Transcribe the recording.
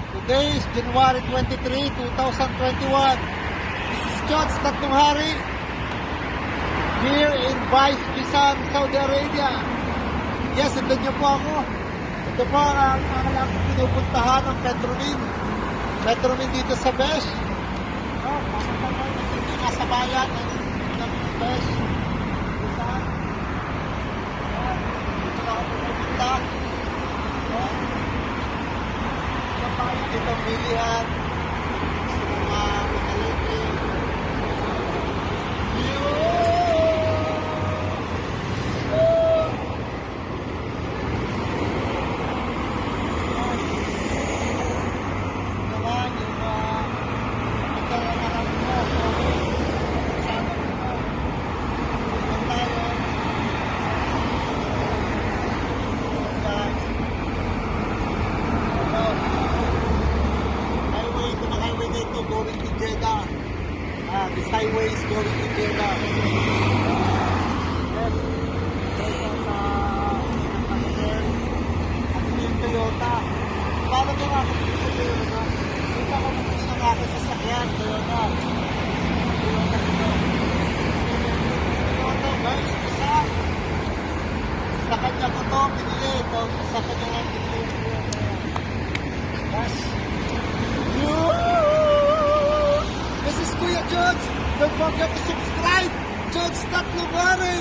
Today is January 23, 2021. This is John Tatlong Hari here in Bais Kisan, Saudi Arabia. Yes, ito niyo po ako. Ito po ang alam ko pinupuntahan ng Petromin. Petromin dito sa Besh. Ito nasa bayan ng Besh. Kisan. Dito na ako pupunta. Ito ang bilihan sa mga pinaliti. Naman yung pagkakarap mo kasama mo naman tayo highway dito going to Jeddah. This highway is going to Jeddah. Yes. Ito yung Toyota. Paano ko nga kung sa Toyota? Dito ako muli ng aking sasakyan. Toyota. Toyota ito. Toyota guys, isa. Sa kanya ko ito pinili. Sa kanya lang pinili. Yes. This is Kuya George. Don't forget to subscribe. George Tatlong Hari.